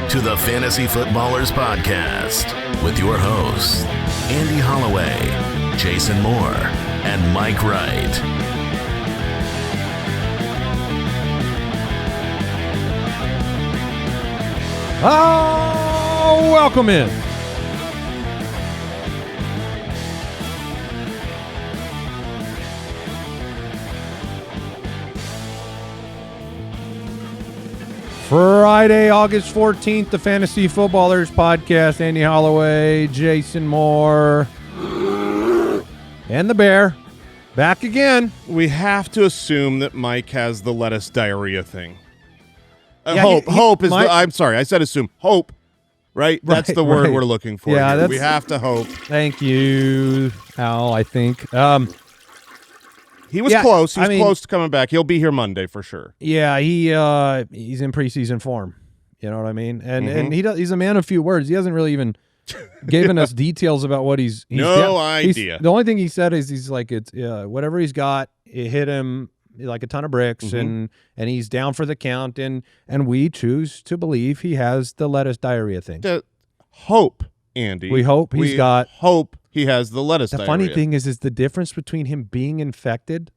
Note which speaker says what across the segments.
Speaker 1: to the Fantasy Footballers Podcast with your hosts, Andy Holloway, Jason Moore, and Mike Wright.
Speaker 2: Oh, welcome in. Friday, August 14th, the Fantasy Footballers Podcast. Andy Holloway, Jason Moore, and the Bear back again.
Speaker 3: We have to assume that Mike has the lettuce diarrhea thing.
Speaker 2: Yeah,
Speaker 3: hope is I'm sorry, I said assume. Hope, right? That's the word we're looking for.
Speaker 2: Yeah,
Speaker 3: here. We have to hope.
Speaker 2: Thank you, Al, I think.
Speaker 3: He was close. He's close to coming back. He'll be here Monday for sure.
Speaker 2: Yeah, he's in preseason form. You know what I mean? And he's a man of few words. He hasn't really even given us details about what he's
Speaker 3: no idea.
Speaker 2: The only thing he said is he's like, it's whatever he's got, it hit him like a ton of bricks, and he's down for the count, and we choose to believe he has the lettuce diarrhea thing.
Speaker 3: Hope, Andy.
Speaker 2: We hope he
Speaker 3: has the lettuce diarrhea.
Speaker 2: The funny thing is the difference between him being infected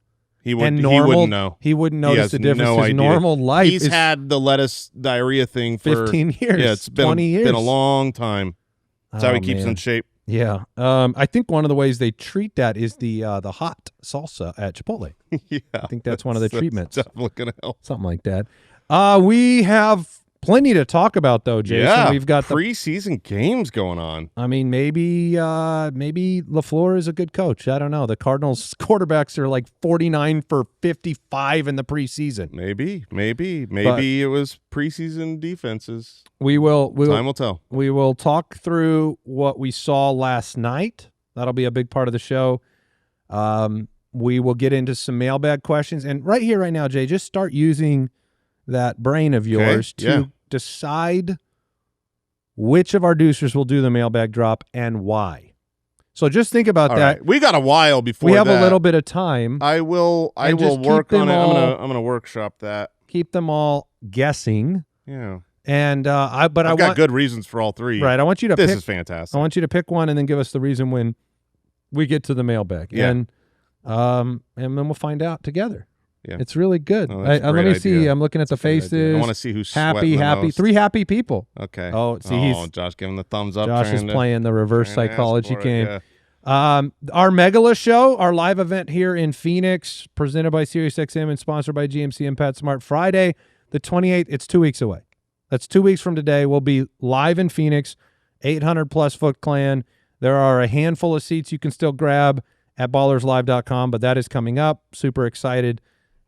Speaker 2: and
Speaker 3: he
Speaker 2: normal.
Speaker 3: wouldn't know.
Speaker 2: He wouldn't notice the difference.
Speaker 3: No
Speaker 2: His
Speaker 3: idea.
Speaker 2: normal life
Speaker 3: He's had the lettuce diarrhea thing for
Speaker 2: 15 years.
Speaker 3: Yeah, it's been
Speaker 2: 20 years.
Speaker 3: Been a long time. That's how he keeps in shape.
Speaker 2: Yeah. I think one of the ways they treat that is the hot salsa at Chipotle.
Speaker 3: Yeah.
Speaker 2: I think that's one of the treatments.
Speaker 3: Definitely going to help.
Speaker 2: Something like that. We have plenty to talk about, though, Jason.
Speaker 3: Yeah,
Speaker 2: we've got
Speaker 3: preseason games going on.
Speaker 2: I mean, maybe LaFleur is a good coach. I don't know. The Cardinals quarterbacks are like 49 for 55 in the preseason.
Speaker 3: Maybe it was preseason defenses.
Speaker 2: Time
Speaker 3: will tell.
Speaker 2: We will talk through what we saw last night. That'll be a big part of the show. We will get into some mailbag questions. And right here, right now, Jay, just start using that brain of yours to decide which of our deucers will do the mailbag drop and why. So just think about that.
Speaker 3: Right. We got a while before
Speaker 2: we have a little bit of time.
Speaker 3: I will work on it. I'm gonna workshop that.
Speaker 2: Keep them all guessing.
Speaker 3: Yeah.
Speaker 2: And I've
Speaker 3: got good reasons for all three.
Speaker 2: Right. I want you to
Speaker 3: This is fantastic.
Speaker 2: I want you to pick one and then give us the reason when we get to the mailbag.
Speaker 3: Yeah.
Speaker 2: And then we'll find out together.
Speaker 3: Yeah.
Speaker 2: It's really good.
Speaker 3: Oh,
Speaker 2: let me see. I'm looking at the faces.
Speaker 3: I want to see who's
Speaker 2: happy.
Speaker 3: Most.
Speaker 2: 3 happy people.
Speaker 3: Okay.
Speaker 2: Oh, see,
Speaker 3: Josh giving the thumbs up.
Speaker 2: Josh is playing the reverse psychology game.
Speaker 3: Yeah.
Speaker 2: Our Megala show, our live event here in Phoenix, presented by SiriusXM and sponsored by GMC and PetSmart. Friday, the 28th. It's 2 weeks away. That's 2 weeks from today. We'll be live in Phoenix, 800-plus Foot Clan. There are a handful of seats you can still grab at ballerslive.com, but that is coming up. Super excited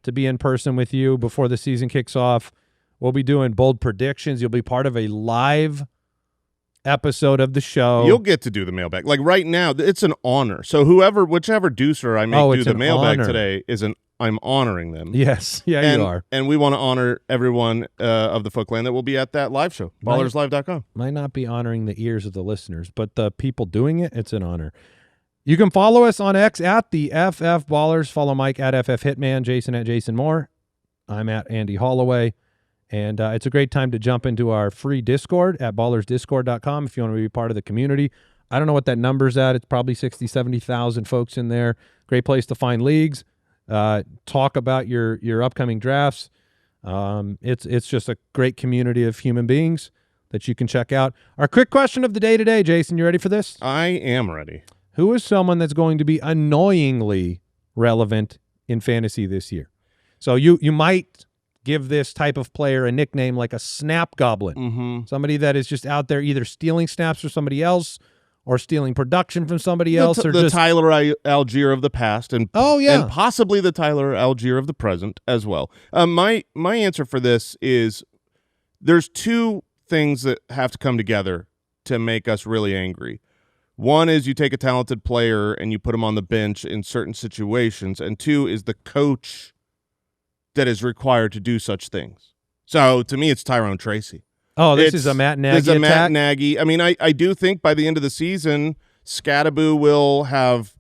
Speaker 2: to be in person with you before the season kicks off. We'll be doing bold predictions. You'll be part of a live episode of the show.
Speaker 3: You'll get to do the mailbag. Like right now, it's an honor. So whichever deucer I make do the mailbag today I'm honoring them.
Speaker 2: Yes. Yeah, you are.
Speaker 3: And we want to honor everyone of the Foot Clan that will be at that live show, ballerslive.com.
Speaker 2: Might not be honoring the ears of the listeners, but the people doing it, it's an honor. You can follow us on X at the FF Ballers. Follow Mike at FF Hitman, Jason at Jason Moore. I'm at Andy Holloway. And it's a great time to jump into our free Discord at ballersdiscord.com if you want to be part of the community. I don't know what that number's at. It's probably 60,000, 70,000 folks in there. Great place to find leagues. Talk about your upcoming drafts. It's just a great community of human beings that you can check out. Our quick question of the day today, Jason, you ready for this?
Speaker 3: I am ready.
Speaker 2: Who is someone that's going to be annoyingly relevant in fantasy this year? So you might give this type of player a nickname like a snap goblin, somebody that is just out there either stealing snaps for somebody else or stealing production from somebody else.
Speaker 3: The Tyler Algier of the past and possibly the Tyler Algier of the present as well. My answer for this is there's two things that have to come together to make us really angry. One is you take a talented player and you put him on the bench in certain situations, and two is the coach that is required to do such things. So to me, it's Tyrone Tracy.
Speaker 2: Oh, this is a Matt Nagy attack?
Speaker 3: Matt Nagy. I mean, I do think by the end of the season, Scadaboo will have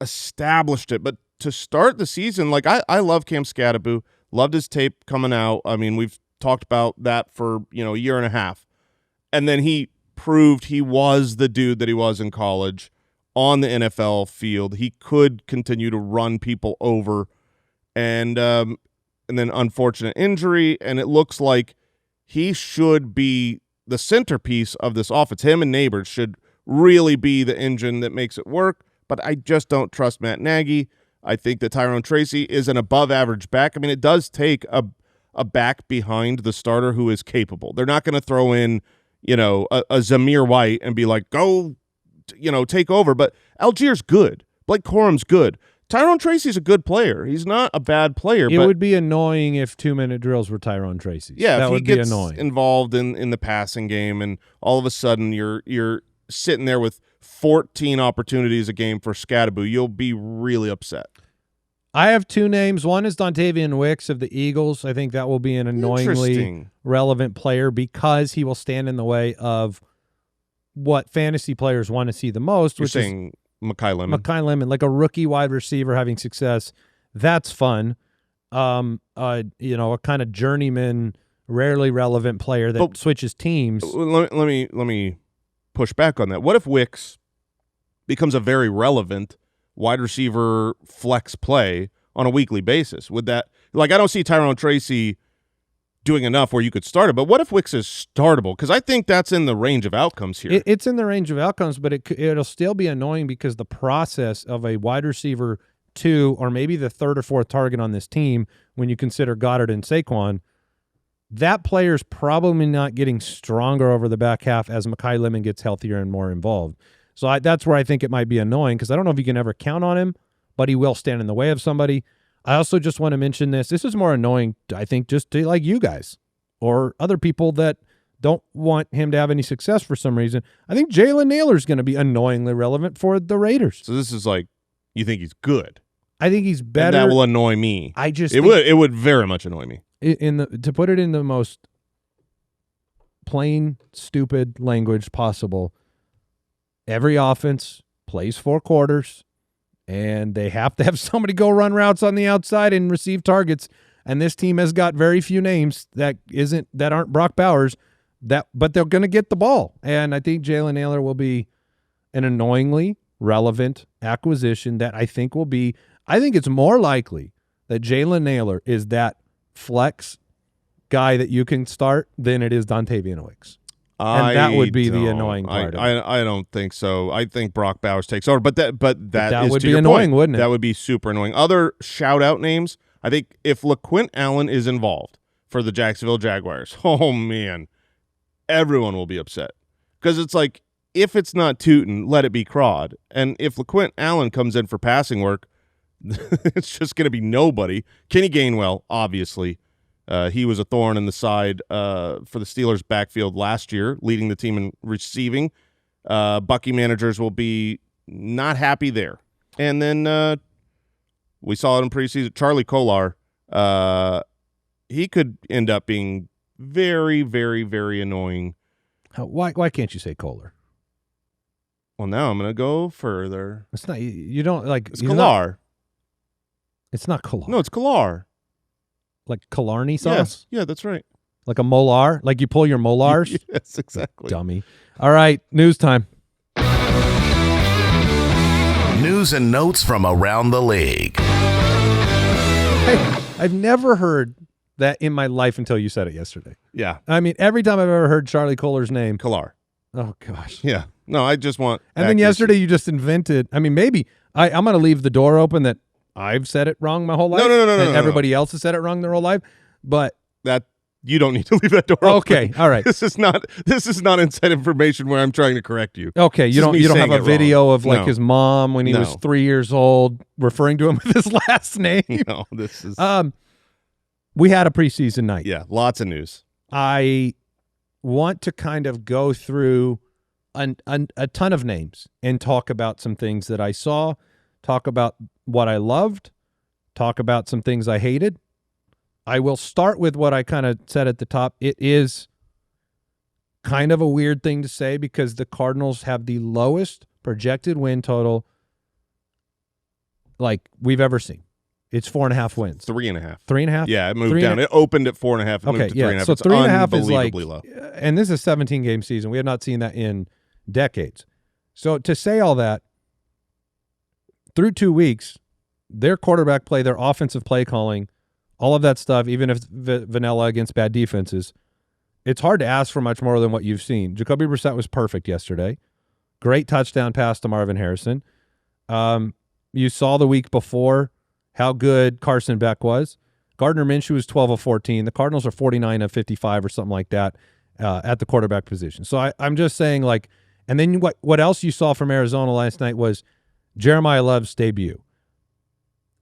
Speaker 3: established it. But to start the season, like I love Cam Scadaboo, loved his tape coming out. I mean, we've talked about that for a year and a half. And then he proved he was the dude that he was in college on the NFL field. He could continue to run people over, and then unfortunate injury, and it looks like he should be the centerpiece of this offense. Him and Neighbors should really be the engine that makes it work, but I just don't trust Matt Nagy. I think that Tyrone Tracy is an above-average back. I mean, it does take a back behind the starter who is capable. They're not going to throw in, a Zamir White and be like, go, take over. But Algiers good. Blake Corum's good. Tyrone Tracy's a good player. He's not a bad player.
Speaker 2: It would be annoying if 2-minute drills were Tyrone Tracy's.
Speaker 3: Yeah,
Speaker 2: that
Speaker 3: if
Speaker 2: would
Speaker 3: he gets
Speaker 2: be annoying.
Speaker 3: Involved in the passing game, and all of a sudden you're sitting there with 14 opportunities a game for Scadaboo, you'll be really upset.
Speaker 2: I have 2 names. One is Dontavian Wicks of the Eagles. I think that will be an annoyingly relevant player because he will stand in the way of what fantasy players want to see the most,
Speaker 3: which is Mekhi Lemon.
Speaker 2: Mekhi Lemon, like a rookie wide receiver having success. That's fun. A kind of journeyman, rarely relevant player that switches teams.
Speaker 3: Let me push back on that. What if Wicks becomes a very relevant wide receiver flex play on a weekly basis? Would that, I don't see Tyrone Tracy doing enough where you could start it, but what if Wicks is startable? Because I think that's in the range of outcomes here.
Speaker 2: It's in the range of outcomes, but it'll still be annoying because the process of a wide receiver 2 or maybe the 3rd or 4th target on this team, when you consider Goddard and Saquon, that player's probably not getting stronger over the back half as Mekhi Lemon gets healthier and more involved. So that's where I think it might be annoying because I don't know if you can ever count on him, but he will stand in the way of somebody. I also just want to mention this. This is more annoying, I think, just to like you guys or other people that don't want him to have any success for some reason. I think Jalen Nailor is going to be annoyingly relevant for the Raiders.
Speaker 3: So this is like, you think he's good?
Speaker 2: I think he's better.
Speaker 3: And that will annoy me. It would very much annoy me.
Speaker 2: To put it in the most plain, stupid language possible, every offense plays 4 quarters, and they have to have somebody go run routes on the outside and receive targets. And this team has got very few names that aren't Brock Bowers, but they're going to get the ball. And I think Jalen Nailor will be an annoyingly relevant acquisition that I think will be. I think it's more likely that Jalen Nailor is that flex guy that you can start than it is Dontavian Wicks. And that would be the annoying part of it.
Speaker 3: I don't think so. I think Brock Bowers takes over, but that is
Speaker 2: would
Speaker 3: to
Speaker 2: be
Speaker 3: your
Speaker 2: annoying,
Speaker 3: point.
Speaker 2: wouldn't it?
Speaker 3: That would be super annoying. Other shout-out names, I think if LaQuint Allen is involved for the Jacksonville Jaguars, oh, man, everyone will be upset. Because it's like, if it's not Tuten, let it be Crod. And if LaQuint Allen comes in for passing work, it's just going to be nobody. Kenny Gainwell, obviously. He was a thorn in the side for the Steelers' backfield last year, leading the team in receiving. Bucky managers will be not happy there. And then we saw it in preseason. Charlie Kolar, he could end up being very, very, very annoying.
Speaker 2: Why can't you say Kolar?
Speaker 3: Well, now I'm going to go further.
Speaker 2: It's not. You don't like.
Speaker 3: It's Kolar.
Speaker 2: It's not Kolar.
Speaker 3: No, it's Kolar.
Speaker 2: Like Killarney sauce?
Speaker 3: Yes. Yeah, that's right.
Speaker 2: Like a molar? Like you pull your molars?
Speaker 3: Yes, exactly.
Speaker 2: Dummy. All right, news time.
Speaker 1: News and notes from around the league.
Speaker 2: Hey, I've never heard that in my life until you said it yesterday.
Speaker 3: Yeah.
Speaker 2: I mean, every time I've ever heard Charlie Kolar's name.
Speaker 3: Kolar.
Speaker 2: Oh, gosh.
Speaker 3: Yeah. No, I just want
Speaker 2: And then yesterday you just invented. I mean, maybe I'm going to leave the door open that I've said it wrong my whole life.
Speaker 3: No.
Speaker 2: And everybody else has said it wrong their whole life. But
Speaker 3: that you don't need to leave that door open.
Speaker 2: Okay, all right.
Speaker 3: This is not inside information where I'm trying to correct you.
Speaker 2: Okay, you don't have a video
Speaker 3: wrong.
Speaker 2: of like his mom when he was 3 years old referring to him with his last name.
Speaker 3: No, this is
Speaker 2: we had a preseason night.
Speaker 3: Yeah, lots of news.
Speaker 2: I want to kind of go through a ton of names and talk about some things that I saw, talk about what I loved, talk about some things I hated. I will start with what I kind of said at the top. It is kind of a weird thing to say because the Cardinals have the lowest projected win total like we've ever seen. It's 4.5 wins.
Speaker 3: 3.5.
Speaker 2: 3.5?
Speaker 3: Yeah, it moved down. It opened at 4.5. It moved to 3.5.
Speaker 2: So
Speaker 3: it's
Speaker 2: 3.5 is like,
Speaker 3: low.
Speaker 2: And this is a 17-game season. We have not seen that in decades. So to say all that, through 2 weeks, their quarterback play, their offensive play calling, all of that stuff, even if vanilla against bad defenses, it's hard to ask for much more than what you've seen. Jacoby Brissett was perfect yesterday. Great touchdown pass to Marvin Harrison. You saw the week before how good Carson Beck was. Gardner Minshew was 12 of 14. The Cardinals are 49 of 55 or something like that at the quarterback position. So I'm just saying, like, and then what else you saw from Arizona last night was Jeremiah Love's debut.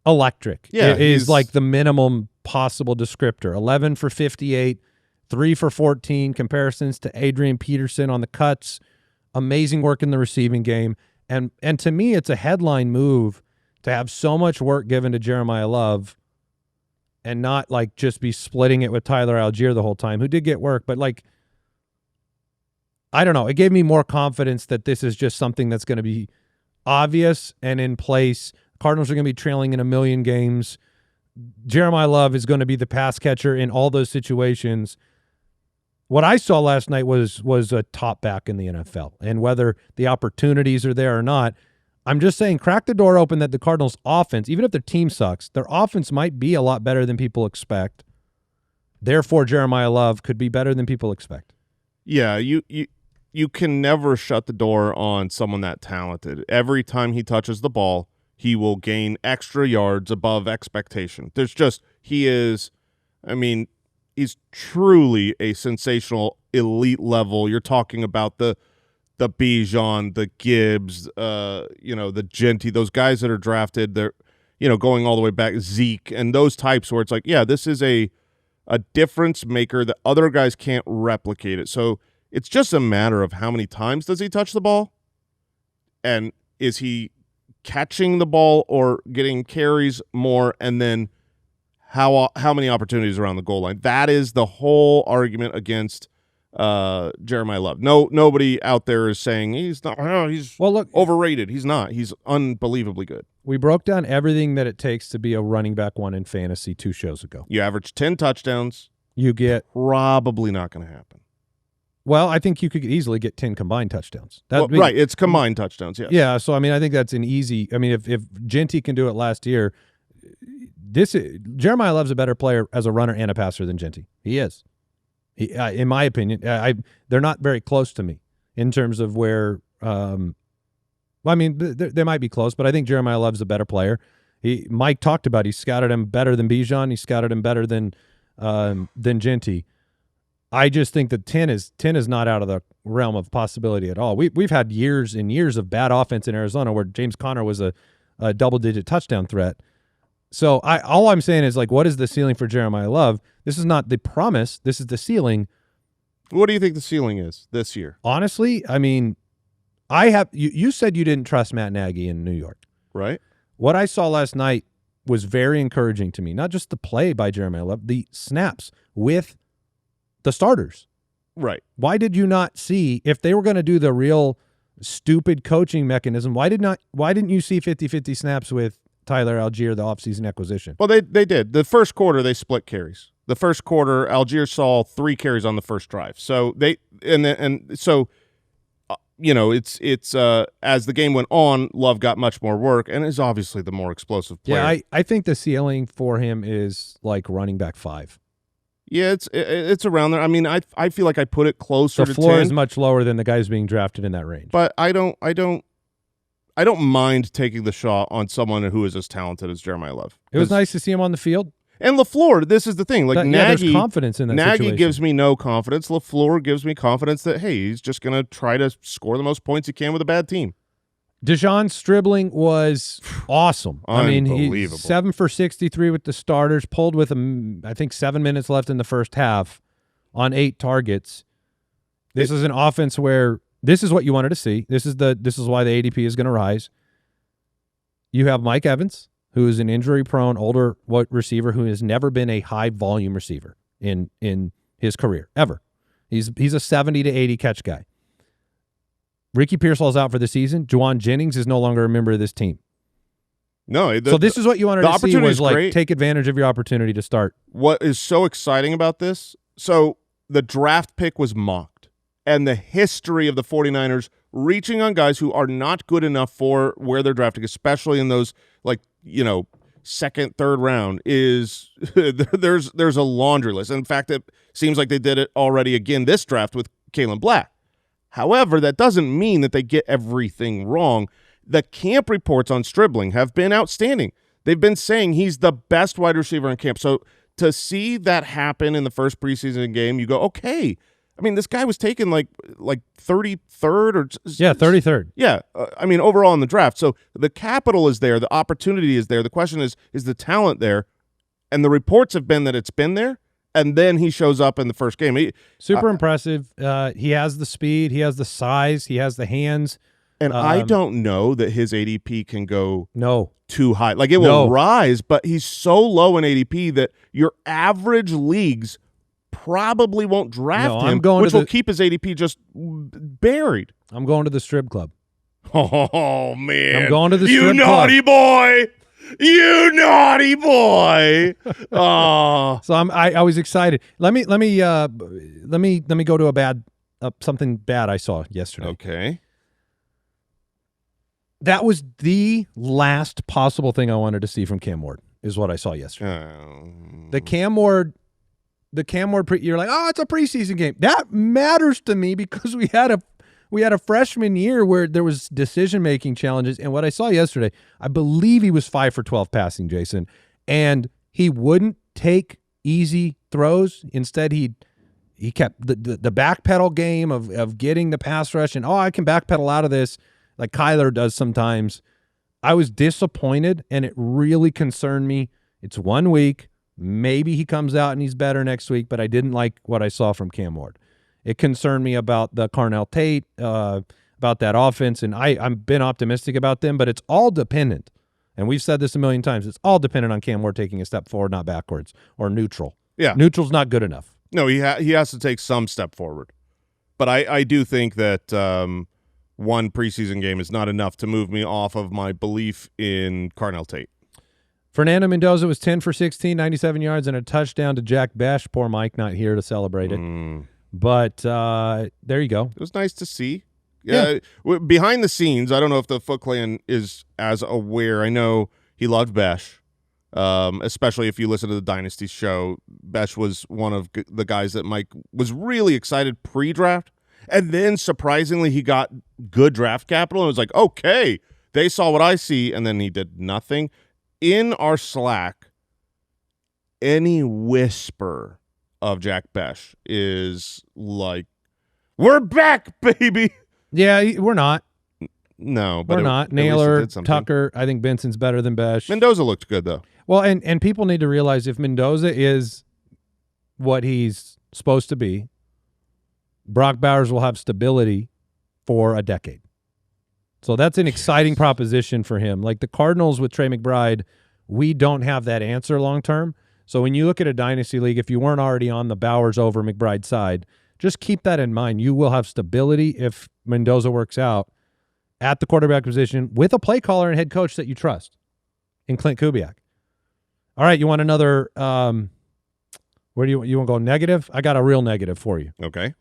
Speaker 2: Electric.
Speaker 3: Yeah,
Speaker 2: it is like the minimum possible descriptor. 11 for 58, 3 for 14, comparisons to Adrian Peterson on the cuts. Amazing work in the receiving game. And to me, it's a headline move to have so much work given to Jeremiah Love and not like just be splitting it with Tyler Algier the whole time, who did get work. But like, I don't know. It gave me more confidence that this is just something that's going to be obvious and in place. Cardinals are going to be trailing in 1 million games. Jeremiah Love is going to be the pass catcher in all those situations. What I saw last night was a top back in the NFL, and whether the opportunities are there or not, I'm just saying crack the door open that the Cardinals' offense, even if their team sucks, their offense might be a lot better than people expect. Therefore, Jeremiah Love could be better than people expect.
Speaker 3: Yeah, you can never shut the door on someone that talented. Every time he touches the ball, he will gain extra yards above expectation. He's truly a sensational elite level. You're talking about the Bijan, the Gibbs, the Genty, those guys that are drafted, they're, going all the way back, Zeke, and those types where it's like, yeah, this is a difference maker that other guys can't replicate it. So it's just a matter of how many times does he touch the ball, and is he catching the ball or getting carries more, and then how many opportunities around the goal line. That is the whole argument against Jeremiah Love. Nobody out there is saying he's not. Overrated. He's not. He's unbelievably good.
Speaker 2: We broke down everything that it takes to be a running back one in fantasy 2 shows ago.
Speaker 3: You average 10 touchdowns.
Speaker 2: You get
Speaker 3: probably not going to happen.
Speaker 2: Well, I think you could easily get 10 combined touchdowns.
Speaker 3: Right, it's combined touchdowns, yes.
Speaker 2: Yeah, so, I think that's an easy – if Genty can do it last year, Jeremiah Love's a better player as a runner and a passer than Genty. He is. In my opinion, they're not very close to me in terms of where they might be close, but I think Jeremiah Love's a better player. Mike talked about he scouted him better than Bijan. He scouted him better than Genty. I just think that 10 is not out of the realm of possibility at all. We've had years and years of bad offense in Arizona where James Conner was a double-digit touchdown threat. So all I'm saying is, like, what is the ceiling for Jeremiah Love? This is not the promise. This is the ceiling.
Speaker 3: What do you think the ceiling is this year?
Speaker 2: Honestly, you said you didn't trust Matt Nagy in New York.
Speaker 3: Right.
Speaker 2: What I saw last night was very encouraging to me. Not just the play by Jeremiah Love, the snaps with the starters.
Speaker 3: Right.
Speaker 2: Why did you not see, if they were going to do the real stupid coaching mechanism, why didn't you see 50-50 snaps with Tyler Algier, the offseason acquisition?
Speaker 3: Well, they did. The first quarter, they split carries. The first quarter, Algier saw 3 carries on the first drive. So it's as the game went on, Love got much more work and is obviously the more explosive player.
Speaker 2: Yeah, I think the ceiling for him is like running back 5.
Speaker 3: Yeah, it's around there. I feel like I put it closer to 10.
Speaker 2: The floor is much lower than the guys being drafted in that range.
Speaker 3: But I don't mind taking the shot on someone who is as talented as Jeremiah Love.
Speaker 2: It was nice to see him on the field.
Speaker 3: And LaFleur, this is the thing. Like,
Speaker 2: there's confidence in that situation.
Speaker 3: Nagy gives me no confidence. LaFleur gives me confidence that, hey, he's just going to try to score the most points he can with a bad team.
Speaker 2: Dejon Stribling was awesome.
Speaker 3: Unbelievable.
Speaker 2: He's 7 for 63 with the starters, pulled with, I think, 7 minutes left in the first half on 8 targets. This is an offense where this is what you wanted to see. This is why the ADP is going to rise. You have Mike Evans, who is an injury-prone older receiver who has never been a high-volume receiver in his career, ever. He's a 70 to 80 catch guy. Ricky Pearsall's out for the season. Juwan Jennings is no longer a member of this team.
Speaker 3: No,
Speaker 2: so this is what you wanted to see was like
Speaker 3: great.
Speaker 2: Take advantage of your opportunity to start.
Speaker 3: What is so exciting about this? So the draft pick was mocked, and the history of the 49ers reaching on guys who are not good enough for where they're drafting, especially in those second, third round, is there's a laundry list. In fact, it seems like they did it already again this draft with Kalen Black. However, that doesn't mean that they get everything wrong. The camp reports on Stribling have been outstanding. They've been saying he's the best wide receiver in camp. So to see that happen in the first preseason game, you go, okay. I mean, this guy was taken like 33rd or
Speaker 2: 33rd.
Speaker 3: Yeah, overall in the draft. So the capital is there, the opportunity is there. The question is the talent there? And the reports have been that it's been there. And then he shows up in the first game.
Speaker 2: Super impressive. He has the speed, he has the size, he has the hands.
Speaker 3: And I don't know that his ADP can go too high. Like, it will rise, but he's so low in ADP that your average leagues probably won't draft him, which will keep his ADP just buried.
Speaker 2: I'm going to the strip club.
Speaker 3: Oh, man.
Speaker 2: I'm going to the strip club.
Speaker 3: You naughty boy. You naughty boy. Oh.
Speaker 2: So I was excited. Let me go to something bad I saw yesterday.
Speaker 3: Okay.
Speaker 2: That was the last possible thing I wanted to see from Cam Ward, is what I saw yesterday. The Cam Ward, you're like, oh, it's a preseason game. That matters to me because we had a freshman year where there was decision-making challenges. And what I saw yesterday, I believe he was 5 for 12 passing, Jason, and he wouldn't take easy throws. Instead, he kept the backpedal game of getting the pass rush and, I can backpedal out of this, like Kyler does sometimes. I was disappointed, and it really concerned me. It's 1 week. Maybe he comes out and he's better next week, but I didn't like what I saw from Cam Ward. It concerned me about the Carnell Tate, about that offense, and I've been optimistic about them, but it's all dependent. And we've said this a million times. It's all dependent on Cam Ward taking a step forward, not backwards, or neutral.
Speaker 3: Yeah.
Speaker 2: Neutral's not good enough.
Speaker 3: No, he has to take some step forward. But I do think that one preseason game is not enough to move me off of my belief in Carnell Tate.
Speaker 2: Fernando Mendoza was 10 for 16, 97 yards, and a touchdown to Jack Besh. Poor Mike not here to celebrate it. But there you go.
Speaker 3: It was nice to see. Yeah. Behind the scenes, I don't know if the Foot Clan is as aware. I know he loved Besh, especially if you listen to the Dynasty show. Besh was one of the guys that Mike was really excited pre-draft. And then, surprisingly, he got good draft capital and was like, okay, they saw what I see, and then he did nothing. In our Slack, any whisper of Jack Besh is like, we're back, baby.
Speaker 2: Yeah, we're not.
Speaker 3: No, but
Speaker 2: we're not. Naylor, Tucker, I think Benson's better than Besh.
Speaker 3: Mendoza looked good, though.
Speaker 2: Well, and people need to realize if Mendoza is what he's supposed to be, Brock Bowers will have stability for a decade. So that's an exciting proposition for him. Like the Cardinals with Trey McBride, we don't have that answer long-term. So when you look at a dynasty league, if you weren't already on the Bowers over McBride side, just keep that in mind. You will have stability if Mendoza works out at the quarterback position with a play caller and head coach that you trust in Clint Kubiak. All right, you want another where do you want to go negative? I got a real negative for you.
Speaker 3: Okay.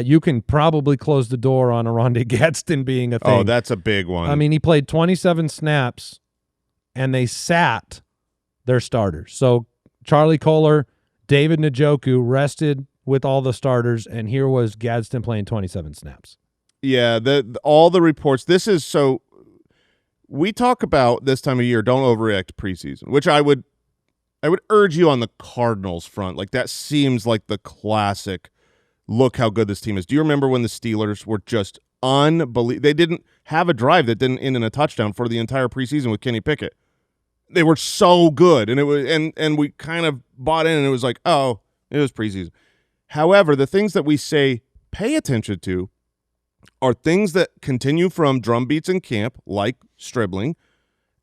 Speaker 2: You can probably close the door on Oronde Gadsden being a thing.
Speaker 3: Oh, that's a big one.
Speaker 2: I mean, he played 27 snaps, and they sat their starters. So Charlie Kolar, David Njoku rested with all the starters, and here was Gadsden playing 27 snaps.
Speaker 3: Yeah, all the reports. This is so – we talk about this time of year, don't overreact to preseason, which I would urge you on the Cardinals front. Like that seems like the classic – look how good this team is. Do you remember when the Steelers were just unbelievable? They didn't have a drive that didn't end in a touchdown for the entire preseason with Kenny Pickett. They were so good, and it was and we kind of bought in, and it was like, oh, it was preseason. However, the things that we say pay attention to are things that continue from drum beats in camp, like Stribling,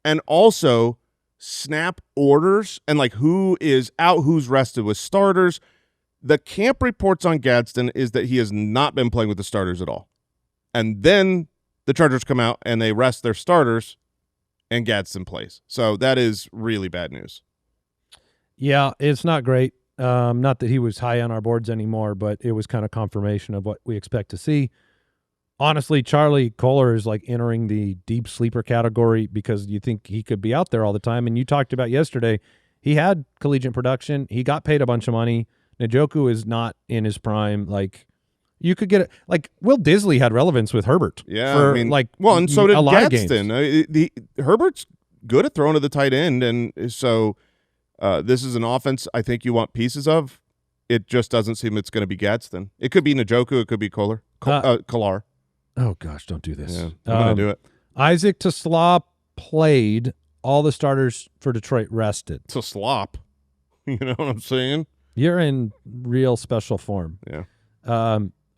Speaker 3: and also snap orders and like who is out, who's rested with starters. The camp reports on Gadsden is that he has not been playing with the starters at all. And then the Chargers come out and they rest their starters, and Gadsden plays. So that is really bad news.
Speaker 2: Yeah, it's not great. Not that he was high on our boards anymore, but it was kind of confirmation of what we expect to see. Honestly, Charlie Kolar is like entering the deep sleeper category because you think he could be out there all the time. And you talked about yesterday, he had collegiate production. He got paid a bunch of money. Njoku is not in his prime. Like, you could get it. Like, Will Disley had relevance with Herbert.
Speaker 3: Yeah,
Speaker 2: for,
Speaker 3: and so did Gadsden. Herbert's good at throwing to the tight end, and so this is an offense I think you want pieces of. It just doesn't seem it's going to be Gadsden. It could be Njoku. It could be Kolar.
Speaker 2: Oh, gosh, don't do this.
Speaker 3: Yeah, I'm going to do it.
Speaker 2: Isaac Tesla played. All the starters for Detroit rested.
Speaker 3: It's a slop. You know what I'm saying?
Speaker 2: You're in real special form.
Speaker 3: Yeah.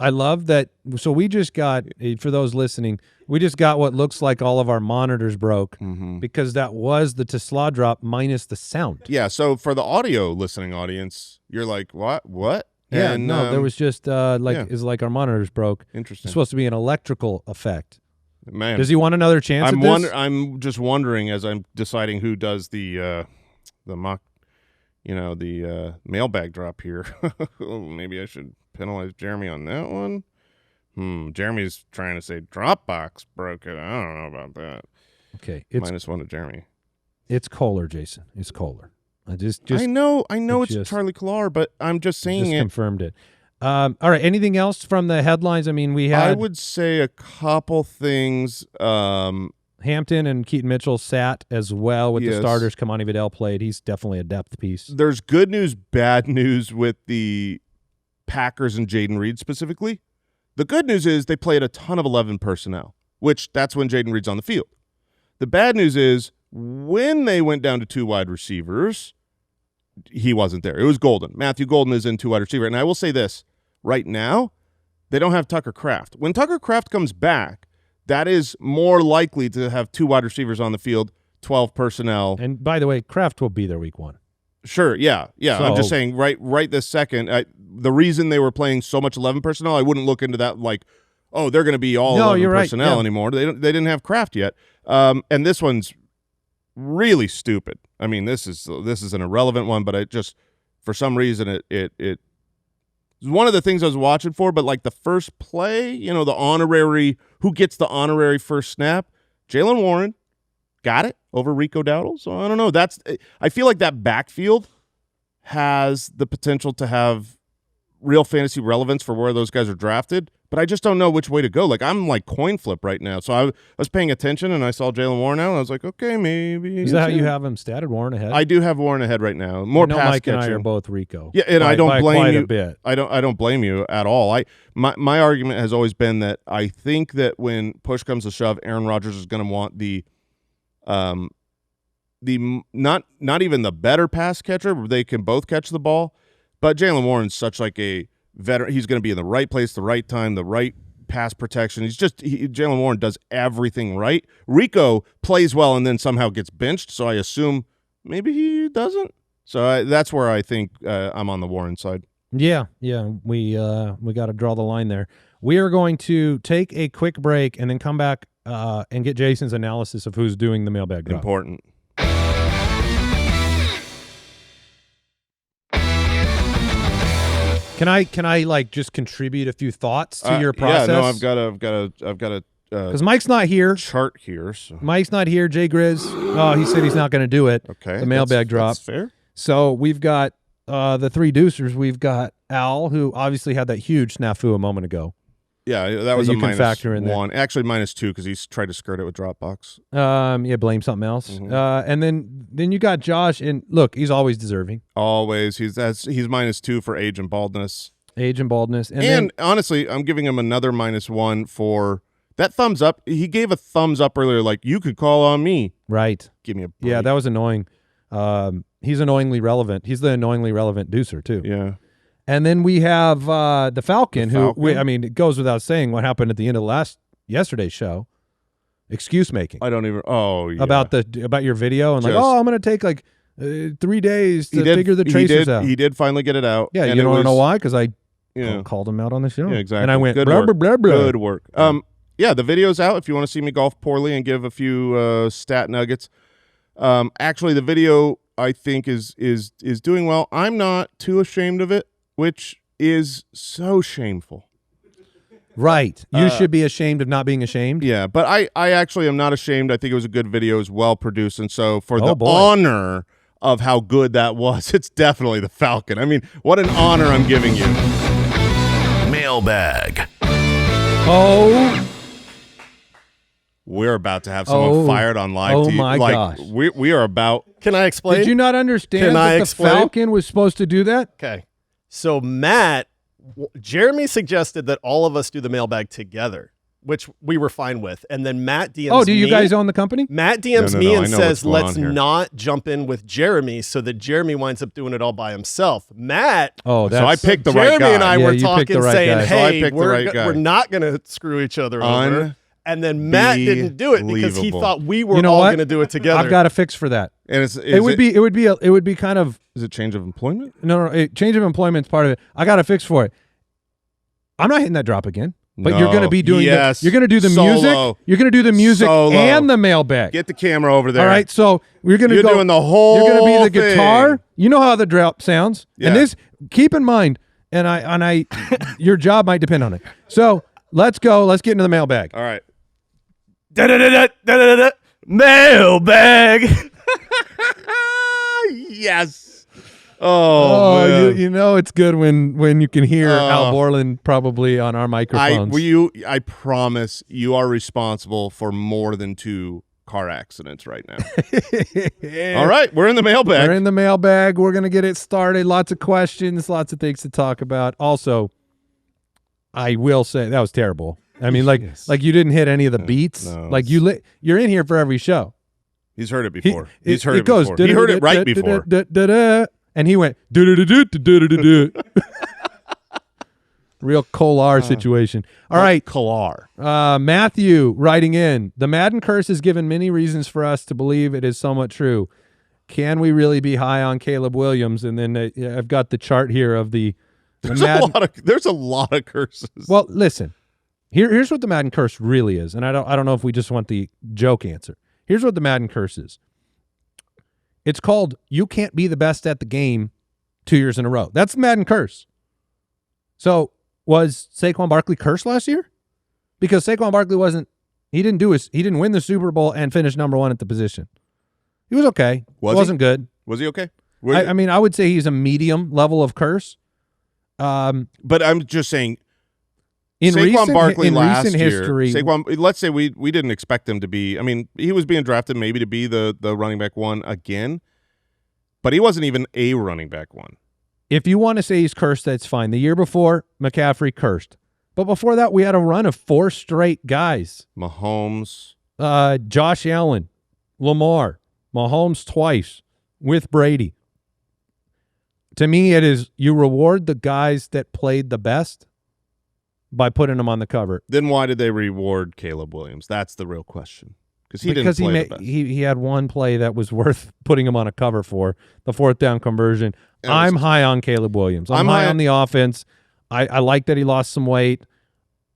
Speaker 2: I love that. So we just got, for those listening, we just got what looks like all of our monitors broke because that was the Tesla drop minus the sound.
Speaker 3: Yeah, so for the audio listening audience, you're like, what?
Speaker 2: Yeah,
Speaker 3: and,
Speaker 2: there was just it's like our monitors broke.
Speaker 3: Interesting.
Speaker 2: It's supposed to be an electrical effect.
Speaker 3: Man,
Speaker 2: does he want another chance at this?
Speaker 3: I'm just wondering as I'm deciding who does the mock, the mailbag drop here. Maybe I should penalize Jeremy on that one. Jeremy's trying to say Dropbox broke it. I don't know about that.
Speaker 2: Okay,
Speaker 3: it's -1 to Jeremy.
Speaker 2: It's Kolar, Jason. It's Kolar. I
Speaker 3: know it's Charlie Kolar, but I'm just saying it.
Speaker 2: Confirmed it. All right. Anything else from the headlines? I mean, I
Speaker 3: would say a couple things.
Speaker 2: Hampton and Keaton Mitchell sat as well with the starters. Kamani Vidal played. He's definitely a depth piece.
Speaker 3: There's good news, bad news with the Packers and Jaden Reed specifically. The good news is they played a ton of 11 personnel, which that's when Jaden Reed's on the field. The bad news is when they went down to 2 wide receivers, he wasn't there. It was Golden. Matthew Golden is in 2 wide receiver. And I will say this, right now, they don't have Tucker Kraft. When Tucker Kraft comes back, that is more likely to have 2 wide receivers on the field, 12 personnel.
Speaker 2: And by the way, Kraft will be there week 1.
Speaker 3: Sure, yeah. So, I'm just saying, right this second, the reason they were playing so much 11 personnel, I wouldn't look into that like, oh, they're going to be all 11 personnel anymore. They didn't have Kraft yet. And this one's really stupid. I mean, this is an irrelevant one, but for some reason it was one of the things I was watching for. But like the first play, the honorary, who gets the honorary first snap? Jaylen Warren got it over Rico Dowdle. So I don't know. I feel like that backfield has the potential to have real fantasy relevance for where those guys are drafted, but I just don't know which way to go. Like, I'm like coin flip right now. So I was paying attention, and I saw Jaylen Warren out, and I was like, okay, maybe.
Speaker 2: Is that how you have him statted, Warren ahead?
Speaker 3: I do have Warren ahead right now. More pass
Speaker 2: Mike
Speaker 3: catching.
Speaker 2: And I are both Rico.
Speaker 3: Yeah, and I don't blame you.
Speaker 2: A bit.
Speaker 3: I don't blame you at all. My argument has always been that I think that when push comes to shove, Aaron Rodgers is going to want the not even the better pass catcher, where they can both catch the ball. But Jaylen Warren's such like a veteran. He's going to be in the right place, the right time, the right pass protection. Jaylen Warren does everything right. Rico plays well and then somehow gets benched, so I assume maybe he doesn't. So that's where I think I'm on the Warren side.
Speaker 2: Yeah, we got to draw the line there. We are going to take a quick break and then come back and get Jason's analysis of who's doing the mailbag drop.
Speaker 3: Important.
Speaker 2: Can I like just contribute a few thoughts to your process?
Speaker 3: Yeah, no, I've got a
Speaker 2: because Mike's not here.
Speaker 3: Chart here. So.
Speaker 2: Mike's not here. JGrizz. Oh, he said he's not going to do it.
Speaker 3: Okay,
Speaker 2: the mailbag drop.
Speaker 3: That's fair.
Speaker 2: So we've got the 3 deucers. We've got Al, who obviously had that huge snafu a moment ago.
Speaker 3: Yeah, that was a minus
Speaker 2: factor in
Speaker 3: one. Actually, -2 because he's tried to skirt it with Dropbox.
Speaker 2: Blame something else. Mm-hmm. And then you got Josh, and look, he's always deserving.
Speaker 3: Always, he's -2 for age and baldness.
Speaker 2: And
Speaker 3: then, honestly, I'm giving him another -1 for that thumbs up. He gave a thumbs up earlier, like you could call on me.
Speaker 2: Right.
Speaker 3: Give me a break.
Speaker 2: Yeah, that was annoying. He's annoyingly relevant. He's the annoyingly relevant deucer too.
Speaker 3: Yeah.
Speaker 2: And then we have the Falcon, who it goes without saying what happened at the end of yesterday's show. Excuse making.
Speaker 3: I don't even. Oh, yeah.
Speaker 2: About your video and I'm going to take like 3 days to figure the tracers out.
Speaker 3: He did finally get it out.
Speaker 2: Yeah, you don't know why? Because I called him out on the show.
Speaker 3: Yeah, exactly.
Speaker 2: And I went
Speaker 3: good
Speaker 2: blah,
Speaker 3: work.
Speaker 2: blah, blah, blah.
Speaker 3: Good work. yeah, the video's out if you want to see me golf poorly and give a few stat nuggets. Actually, the video I think is doing well. I'm not too ashamed of it, which is so shameful.
Speaker 2: Right. You should be ashamed of not being ashamed.
Speaker 3: Yeah, but I actually am not ashamed. I think it was a good video. It was well produced, and so for the honor of how good that was, it's definitely the Falcon. I mean, what an honor I'm giving you.
Speaker 1: Mailbag.
Speaker 2: Oh.
Speaker 3: We're about to have someone fired on live TV.
Speaker 2: Oh my gosh.
Speaker 3: We are about.
Speaker 4: Can I explain?
Speaker 2: Did you not understand that the Falcon was supposed to do that?
Speaker 4: Okay. So Jeremy suggested that all of us do the mailbag together, which we were fine with. And then Matt DMs me.
Speaker 2: Oh, do you guys own the company?
Speaker 4: Matt DMs me and says, let's not jump in with Jeremy, so that Jeremy winds up doing it all by himself. Matt.
Speaker 3: Oh, so I picked the right guy.
Speaker 4: Jeremy and I were talking, saying, hey,
Speaker 3: so
Speaker 4: we're not going to screw each other over. And then Matt didn't do it because he thought we were all going to do it together.
Speaker 2: I've got a fix for that.
Speaker 3: And
Speaker 2: it would be kind of.
Speaker 3: Is it change of employment?
Speaker 2: No, change of employment is part of it. I got a fix for it. I'm not hitting that drop again. But you're going to be doing you're going to do the music. You're going to do the music and the mailbag.
Speaker 3: Get the camera over there.
Speaker 2: All right, so we're going to go.
Speaker 3: You're doing the whole.
Speaker 2: You're going to be the guitar. You know how the drop sounds. Yeah. And this, keep in mind, and I, your job might depend on it. So let's go. Let's get into the mailbag.
Speaker 3: All right.
Speaker 4: Mailbag.
Speaker 3: Yes. Oh man.
Speaker 2: You know it's good when you can hear Al Borland probably on our microphones.
Speaker 3: I promise you are responsible for more than 2 car accidents right now. All right, we're in the mailbag.
Speaker 2: We're in the mailbag. We're gonna get it started. Lots of questions, lots of things to talk about. Also, I will say that was terrible. I mean, like you didn't hit any of the beats. No, like you're in here for every show.
Speaker 3: He's heard it before. He's heard it before. He heard it right before.
Speaker 2: And he went real Kolar situation. All right,
Speaker 3: Kolar.
Speaker 2: Matthew writing in, the Madden Curse has given many reasons for us to believe it is somewhat true. Can we really be high on Caleb Williams? And then I've got the chart here of the
Speaker 3: there's a lot of curses.
Speaker 2: Well, listen. Here's what the Madden Curse really is, and I don't know if we just want the joke answer. Here's what the Madden Curse is. It's called you can't be the best at the game 2 years in a row. That's the Madden Curse. So was Saquon Barkley cursed last year? Because Saquon Barkley he didn't win the Super Bowl and finish #1 at the position. He was okay. Wasn't good.
Speaker 3: Was he okay?
Speaker 2: I mean, I would say he's a medium level of curse.
Speaker 3: But I'm just saying.
Speaker 2: In
Speaker 3: Saquon Barkley last
Speaker 2: recent
Speaker 3: year,
Speaker 2: history,
Speaker 3: Saquon, let's say we didn't expect him to be. I mean, he was being drafted maybe to be the running back 1 again, but he wasn't even a running back 1.
Speaker 2: If you want to say he's cursed, that's fine. The year before, McCaffrey cursed, but before that, we had a run of 4 straight guys:
Speaker 3: Mahomes,
Speaker 2: Josh Allen, Lamar, Mahomes twice with Brady. To me, it is you reward the guys that played the best by putting him on the cover.
Speaker 3: Then why did they reward Caleb Williams? That's the real question. Because he didn't play the best.
Speaker 2: He had one play that was worth putting him on a cover for, the 4th down conversion. I'm high on Caleb Williams. I'm high on the offense. I like that he lost some weight.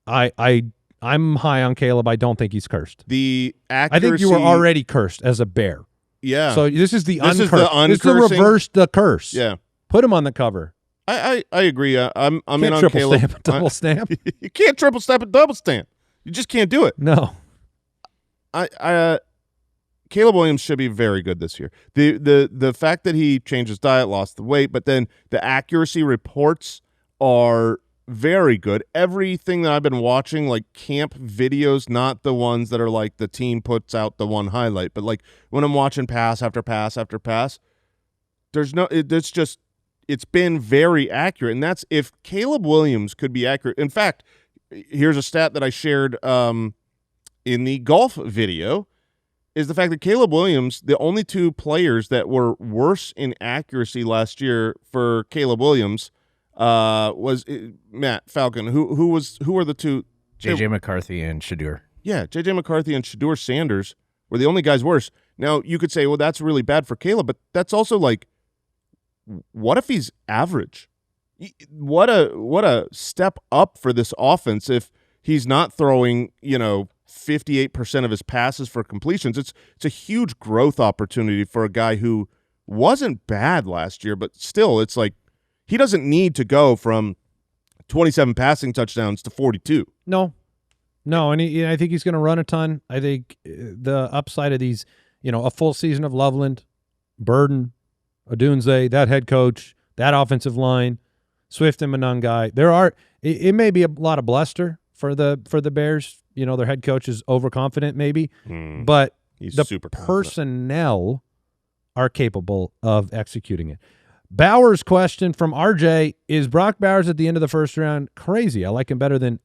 Speaker 2: I'm high on Caleb. I don't think he's cursed.
Speaker 3: The accuracy.
Speaker 2: I think you were already cursed as a Bear.
Speaker 3: Yeah.
Speaker 2: So this is the
Speaker 3: uncursed.
Speaker 2: This is the reverse the curse.
Speaker 3: Yeah.
Speaker 2: Put him on the cover.
Speaker 3: I agree. I'm in on
Speaker 2: triple
Speaker 3: Caleb.
Speaker 2: Stamp, double stamp.
Speaker 3: You can't triple stamp and double stamp. You just can't do it.
Speaker 2: No.
Speaker 3: Caleb Williams should be very good this year. The fact that he changed his diet, lost the weight, but then the accuracy reports are very good. Everything that I've been watching, like camp videos, not the ones that are like the team puts out the one highlight, but like when I'm watching pass after pass after pass, it's been very accurate, and that's if Caleb Williams could be accurate. In fact, here's a stat that I shared in the golf video, is the fact that Caleb Williams, the only 2 players that were worse in accuracy last year for Caleb Williams was Matt Falcon. Who were the 2?
Speaker 5: JJ McCarthy and Shadur.
Speaker 3: Yeah, JJ McCarthy and Shadur Sanders were the only guys worse. Now, you could say, well, that's really bad for Caleb, but that's also like, what if he's average? What a step up for this offense if He's not throwing, 58% of his passes for completions. It's a huge growth opportunity for a guy who wasn't bad last year, but still, it's like he doesn't need to go from 27 passing touchdowns to 42.
Speaker 2: No, and I think he's going to run a ton. I think the upside of these, a full season of Loveland, Burden, Odunze, that head coach, that offensive line, Swift and Monangai. It may be a lot of bluster for the Bears. Their head coach is overconfident maybe, but
Speaker 3: he's super
Speaker 2: personnel are capable of executing it. Bowers question from RJ, is Brock Bowers at the end of the first round crazy? I like him better than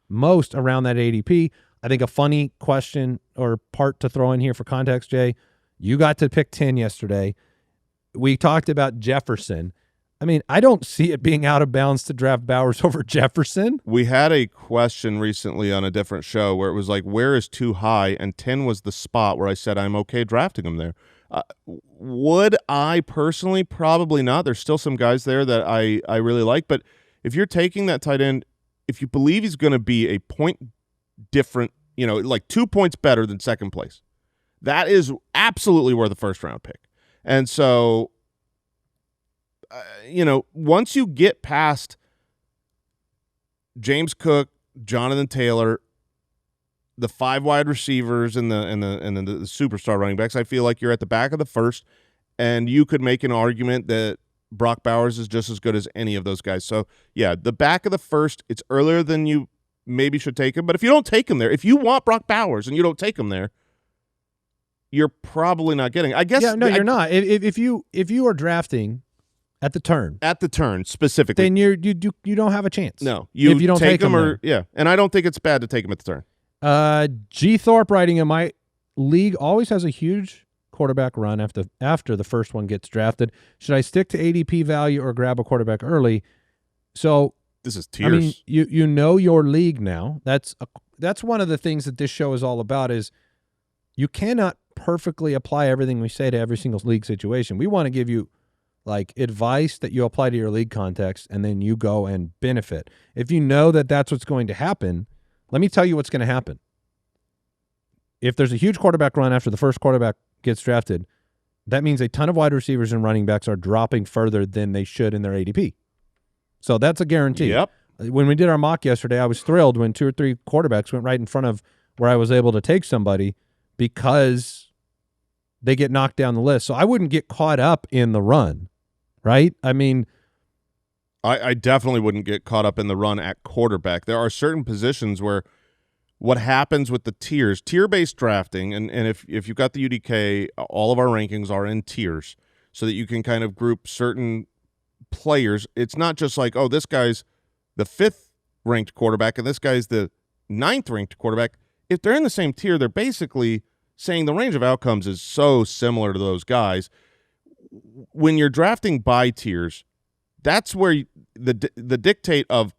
Speaker 2: most around that ADP. I think a funny question or part to throw in here for context, Jay, you got to pick 10 yesterday. We talked about Jefferson. I mean, I don't see it being out of bounds to draft Bowers over Jefferson.
Speaker 3: We had a question recently on a different show where it was like, where is too high? And 10 was the spot where I said I'm okay drafting him there. Would I personally? Probably not. There's still some guys there that I really like. But if you're taking that tight end, if you believe he's going to be a point different, like 2 points better than second place, that is absolutely worth a first-round pick. And so, once you get past James Cook, Jonathan Taylor, the 5 wide receivers and the superstar running backs, I feel like you're at the back of the first, and you could make an argument that Brock Bowers is just as good as any of those guys. So, yeah, the back of the first, it's earlier than you maybe should take him. But if you don't take him there, if you want Brock Bowers and you don't take him there, you're probably not getting. I guess.
Speaker 2: Yeah, no, you're not. If you are drafting at the turn
Speaker 3: specifically,
Speaker 2: then you don't have a chance.
Speaker 3: No,
Speaker 2: if you don't take him
Speaker 3: and I don't think it's bad to take him at the turn.
Speaker 2: G Thorpe writing in my league always has a huge quarterback run after the first one gets drafted. Should I stick to ADP value or grab a quarterback early? So
Speaker 3: this is tiers.
Speaker 2: I mean, you know your league now. That's one of the things that this show is all about. Is you cannot perfectly apply everything we say to every single league situation. We want to give you like advice that you apply to your league context, and then you go and benefit. If you know that that's what's going to happen, let me tell you what's going to happen. If there's a huge quarterback run after the first quarterback gets drafted, that means a ton of wide receivers and running backs are dropping further than they should in their ADP. So that's a guarantee.
Speaker 3: Yep.
Speaker 2: When we did our mock yesterday, I was thrilled when 2 or 3 quarterbacks went right in front of where I was able to take somebody because they get knocked down the list. So I wouldn't get caught up in the run, right? I mean,
Speaker 3: I definitely wouldn't get caught up in the run at quarterback. There are certain positions where what happens with the tiers, tier-based drafting, and if you've got the UDK, all of our rankings are in tiers so that you can kind of group certain players. It's not just like, oh, this guy's the 5th ranked quarterback and this guy's the 9th ranked quarterback. If they're in the same tier, they're basically saying the range of outcomes is so similar to those guys. When you're drafting by tiers, that's where the dictate of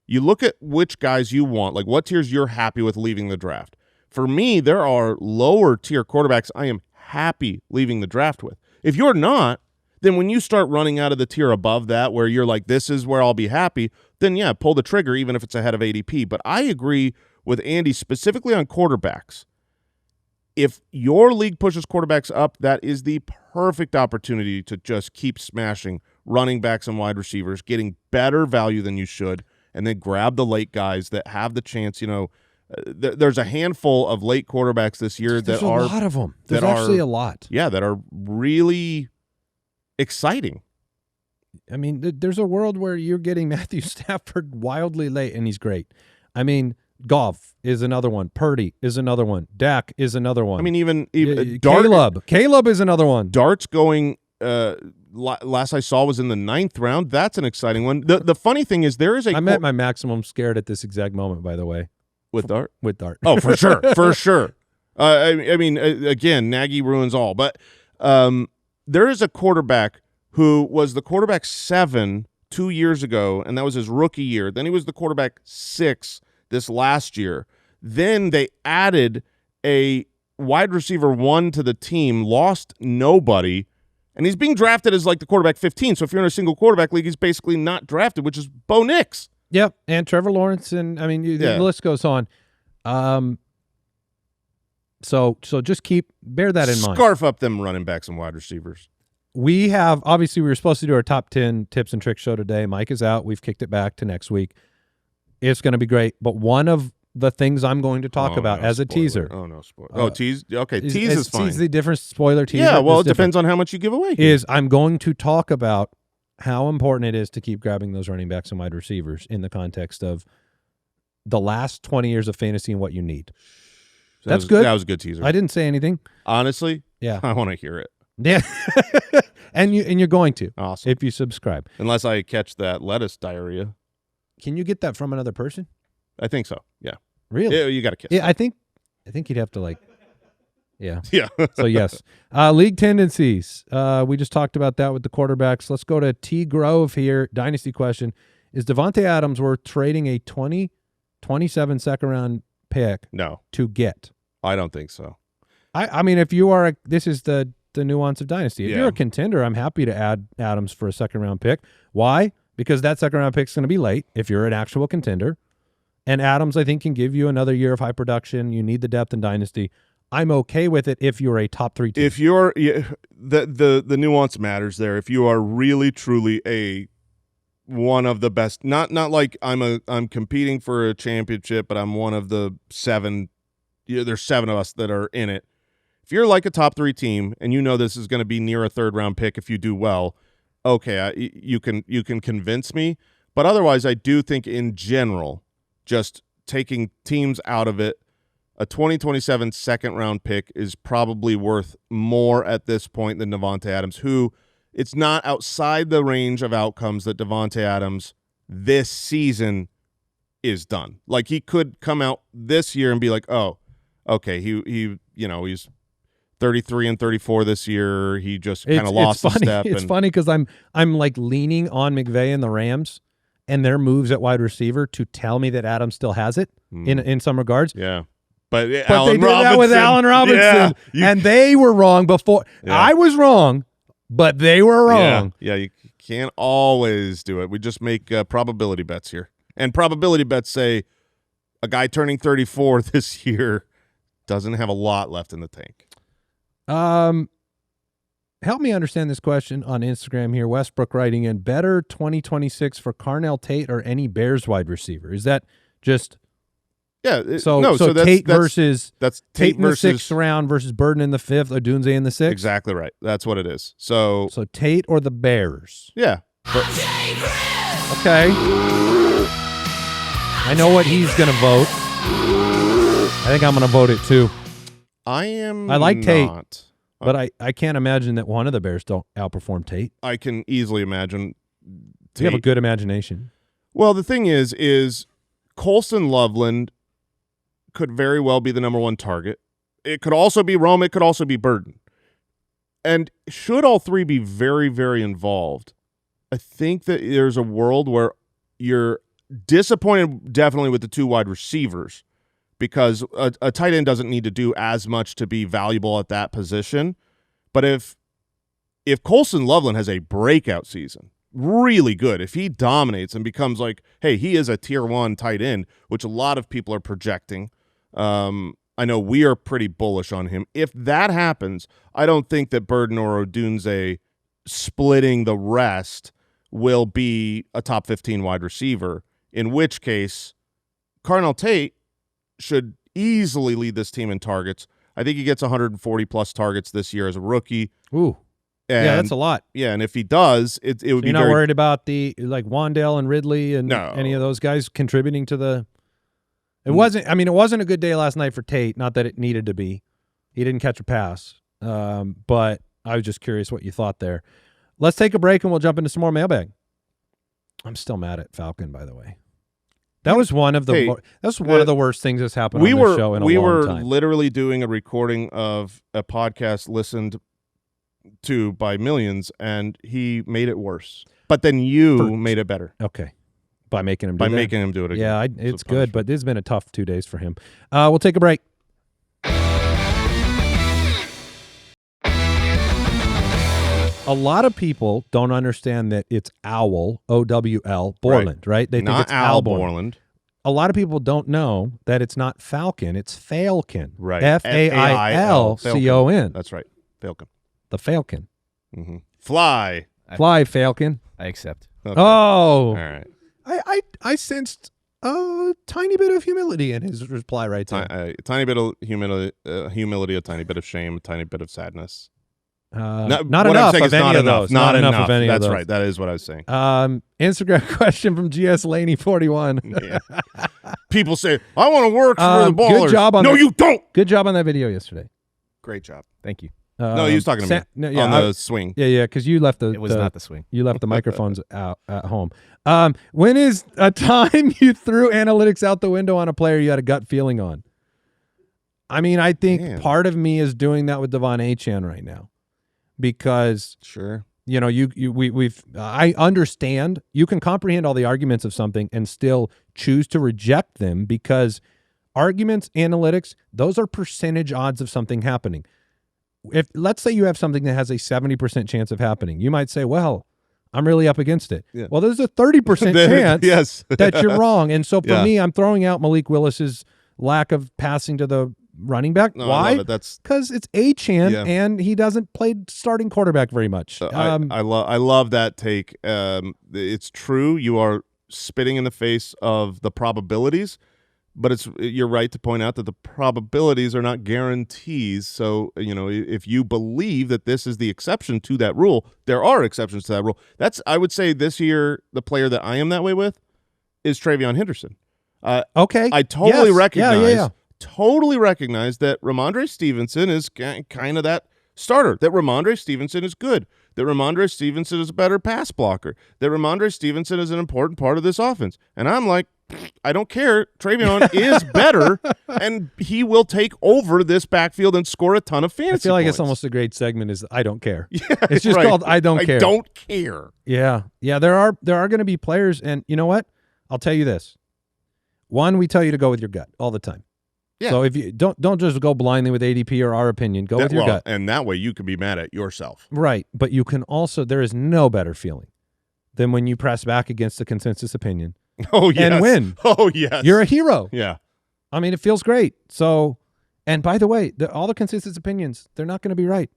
Speaker 3: you look at which guys you want, like what tiers you're happy with leaving the draft. For me, there are lower tier quarterbacks I am happy leaving the draft with. If you're not, then when you start running out of the tier above that where you're like, this is where I'll be happy, then yeah, pull the trigger even if it's ahead of ADP. But I agree with Andy specifically on quarterbacks. If your league pushes quarterbacks up, that is the perfect opportunity to just keep smashing running backs and wide receivers, getting better value than you should, and then grab the late guys that have the chance. There's a handful of late quarterbacks this year
Speaker 2: There's a lot of them. There's actually a lot.
Speaker 3: Yeah, that are really exciting.
Speaker 2: I mean, there's a world where you're getting Matthew Stafford wildly late, and he's great. I mean, Goff is another one. Purdy is another one. Dak is another one.
Speaker 3: I mean, even
Speaker 2: Caleb is another one.
Speaker 3: Dart's going. Last I saw was in the 9th round. That's an exciting one. The funny thing is there is
Speaker 2: I met my maximum scared at this exact moment, by the way.
Speaker 3: With Dart?
Speaker 2: With Dart.
Speaker 3: Oh, for sure. For sure. I mean, again, Nagy ruins all. But there is a quarterback who was the quarterback 7 2 years ago, and that was his rookie year. Then he was the quarterback 6 this last year. Then they added a wide receiver 1 to the team, lost nobody, and he's being drafted as like the quarterback 15. So if you're in a single quarterback league, he's basically not drafted, which is Bo Nix.
Speaker 2: Yep, and Trevor Lawrence, and I mean, the list goes on. So just bear that in mind.
Speaker 3: Scarf up them running backs and wide receivers.
Speaker 2: We were supposed to do our top 10 tips and tricks show today. Mike is out. We've kicked it back to next week. It's going to be great. But one of the things I'm going to talk about as a teaser.
Speaker 3: Oh, no, spoiler. Tease. Okay, tease is fine.
Speaker 2: Tease the difference, spoiler, teaser.
Speaker 3: Yeah, well, it depends on how much you give away.
Speaker 2: I'm going to talk about how important it is to keep grabbing those running backs and wide receivers in the context of the last 20 years of fantasy and what you need. That's good.
Speaker 3: That was a good teaser.
Speaker 2: I didn't say anything.
Speaker 3: Honestly,
Speaker 2: yeah,
Speaker 3: I want to hear it.
Speaker 2: Yeah, and you're going to.
Speaker 3: Awesome.
Speaker 2: If you subscribe.
Speaker 3: Unless I catch that lettuce diarrhea.
Speaker 2: Can you get that from another person?
Speaker 3: I think so. Yeah.
Speaker 2: Really?
Speaker 3: Yeah, you got to kiss.
Speaker 2: Yeah, I think you'd have to Yeah.
Speaker 3: Yeah.
Speaker 2: So yes. League tendencies. We just talked about that with the quarterbacks. Let's go to T Grove here. Dynasty question. Is Davante Adams worth trading a 2027 second round pick to get?
Speaker 3: I don't think so.
Speaker 2: I mean, if you are this is the nuance of dynasty. If you're a contender, I'm happy to add Adams for a second round pick. Why? Because that second round pick is going to be late if you're an actual contender. And Adams, I think, can give you another year of high production. You need the depth in dynasty. I'm okay with it if you're a top 3 team.
Speaker 3: If you're the nuance matters there. If you are really truly one of the best, not like I'm competing for a championship, but I'm one of the 7. There's 7 of us that are in it. If you're like a top 3 team and you know this is going to be near a third round pick if you do well, okay, you can convince me. But otherwise, I do think in general, just taking teams out of it, a 2027 second round pick is probably worth more at this point than Davante Adams, who it's not outside the range of outcomes that Davante Adams this season is done. Like he could come out this year and be like, oh, okay, he's 33 and 34 this year. He just kind of lost a step.
Speaker 2: It's funny because I'm like leaning on McVay and the Rams and their moves at wide receiver to tell me that Adams still has it in some regards.
Speaker 3: Yeah. But
Speaker 2: they did that with Allen Robinson, and they were wrong before. Yeah. I was wrong, but they were wrong.
Speaker 3: Yeah, you can't always do it. We just make probability bets here. And probability bets say a guy turning 34 this year doesn't have a lot left in the tank.
Speaker 2: Help me understand this question on Instagram here. Westbrook writing in, better 2026 for Carnell, Tate, or any Bears wide receiver? Is that just...
Speaker 3: Yeah.
Speaker 2: So Tate versus Tate in the
Speaker 3: versus
Speaker 2: 6th round versus Burden in the 5th, or Odunze in the 6th?
Speaker 3: Exactly right. That's what it is. So
Speaker 2: Tate or the Bears?
Speaker 3: Yeah.
Speaker 2: Okay. I know what he's going to vote. I think I'm going to vote it too.
Speaker 3: I
Speaker 2: like
Speaker 3: not.
Speaker 2: Tate, but I can't imagine that one of the Bears don't outperform Tate.
Speaker 3: I can easily imagine Tate.
Speaker 2: You have a good imagination.
Speaker 3: Well, the thing is Colson Loveland could very well be the number 1 target. It could also be Rome. It could also be Burden. And should all 3 be very, very involved, I think that there's a world where you're disappointed definitely with the 2 wide receivers because a tight end doesn't need to do as much to be valuable at that position. But if Colson Loveland has a breakout season, really good, if he dominates and becomes like, hey, he is a tier 1 tight end, which a lot of people are projecting. I know we are pretty bullish on him. If that happens, I don't think that Burden or Odunze splitting the rest will be a top 15 wide receiver, in which case Carnell Tate should easily lead this team in targets. I think he gets 140-plus targets this year as a rookie.
Speaker 2: Ooh.
Speaker 3: And,
Speaker 2: yeah, that's a lot.
Speaker 3: Yeah, and if he does, it would be
Speaker 2: you're not worried about the Wandale and Ridley and
Speaker 3: No.
Speaker 2: any of those guys contributing to the – it wasn't a good day last night for Tate, not that it needed to be. He didn't catch a pass, but I was just curious what you thought there. Let's take a break and we'll jump into some more mailbag. I'm still mad at Falcon, by the way. That was one of the of the worst things that's happened on this show in a long time.
Speaker 3: We were literally doing a recording of a podcast listened to by millions, and he made it worse. But then you made it better.
Speaker 2: Okay. By making him do
Speaker 3: it again.
Speaker 2: Yeah, it's good, but it's been a tough 2 days for him. We'll take a break. A lot of people don't understand that it's Owl, O-W-L, Borland, right? They think it's Al Borland. A lot of people don't know that it's not Falcon, it's Falcon.
Speaker 3: Right.
Speaker 2: F-A-I-L-C-O-N.
Speaker 3: That's right. Falcon.
Speaker 2: The Falcon.
Speaker 3: Mm-hmm. Fly,
Speaker 2: Falcon.
Speaker 5: I accept.
Speaker 3: Okay.
Speaker 2: Oh.
Speaker 3: All right.
Speaker 2: I sensed a tiny bit of humility in his reply right there.
Speaker 3: A tiny bit of humility, a tiny bit of shame, a tiny bit of sadness.
Speaker 2: Not enough of any of those.
Speaker 3: Not enough of any
Speaker 2: of
Speaker 3: those.
Speaker 2: those.
Speaker 3: That's right. That is what I was saying.
Speaker 2: Instagram question from GS Laney 41.
Speaker 3: Yeah. People say, I want to work for the Ballers.
Speaker 2: Good job on
Speaker 3: you don't.
Speaker 2: Good job on that video yesterday.
Speaker 3: Great job.
Speaker 5: Thank you.
Speaker 3: No, he was talking to me on the swing.
Speaker 2: Yeah, because you left
Speaker 5: It was not the swing.
Speaker 2: You left the microphones out at home. When is a time you threw analytics out the window on a player you had a gut feeling on? I mean, I think part of me is doing that with Davante Adams right now. Because you know, I understand you can comprehend all the arguments of something and still choose to reject them because arguments, analytics, those are percentage odds of something happening. If let's say you have something that has a 70% chance of happening, you might say, well, I'm really up against it. Yeah. Well, there's a 30% chance that you're wrong. And so for me, I'm throwing out Malik Willis's lack of passing to the running back.
Speaker 3: No,
Speaker 2: why?
Speaker 3: Because
Speaker 2: it's Achane and he doesn't play starting quarterback very much.
Speaker 3: I love that take. It's true. You are spitting in the face of the probabilities, but you're right to point out that the probabilities are not guarantees. So, you know, if you believe that this is the exception to that rule, there are exceptions to that rule. I would say this year, the player that I am that way with is Travion Henderson.
Speaker 2: Okay.
Speaker 3: I totally recognize.
Speaker 2: Yeah.
Speaker 3: Totally recognize that Ramondre Stevenson is kind of that starter, that Ramondre Stevenson is good, that Ramondre Stevenson is a better pass blocker, that Ramondre Stevenson is an important part of this offense. And I'm like, I don't care. Travion is better, and he will take over this backfield and score a ton of fantasy
Speaker 2: I feel like
Speaker 3: points.
Speaker 2: It's almost a great segment is I don't care.
Speaker 3: Yeah,
Speaker 2: it's just called I don't care.
Speaker 3: I don't care.
Speaker 2: Yeah. There are going to be players, and you know what? I'll tell you this. One, we tell you to go with your gut all the time. Yeah. So if you don't just go blindly with ADP or our opinion, go with your gut.
Speaker 3: And that way you can be mad at yourself.
Speaker 2: Right. But you can also, there is no better feeling than when you press back against the consensus opinion.
Speaker 3: Oh, yes.
Speaker 2: And win.
Speaker 3: Oh, yes.
Speaker 2: You're a hero.
Speaker 3: Yeah.
Speaker 2: I mean, it feels great. So, and by the way, all the consensus opinions, they're not going to be right.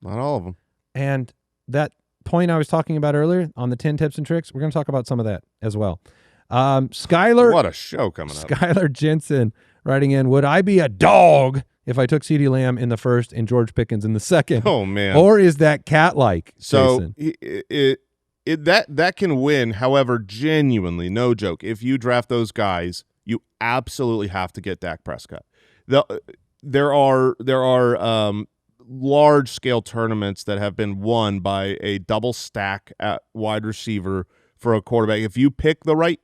Speaker 3: Not all of them.
Speaker 2: And that point I was talking about earlier on the 10 tips and tricks, we're going to talk about some of that as well. Skylar.
Speaker 3: What a show coming up.
Speaker 2: Skylar Jensen writing in, would I be a dog if I took CeeDee Lamb in the first and George Pickens in the second?
Speaker 3: Oh, man.
Speaker 2: Or is that cat-like,
Speaker 3: So
Speaker 2: Jason?
Speaker 3: that can win. However, genuinely, no joke, if you draft those guys, you absolutely have to get Dak Prescott. There are large-scale tournaments that have been won by a double stack at wide receiver for a quarterback. If you pick the right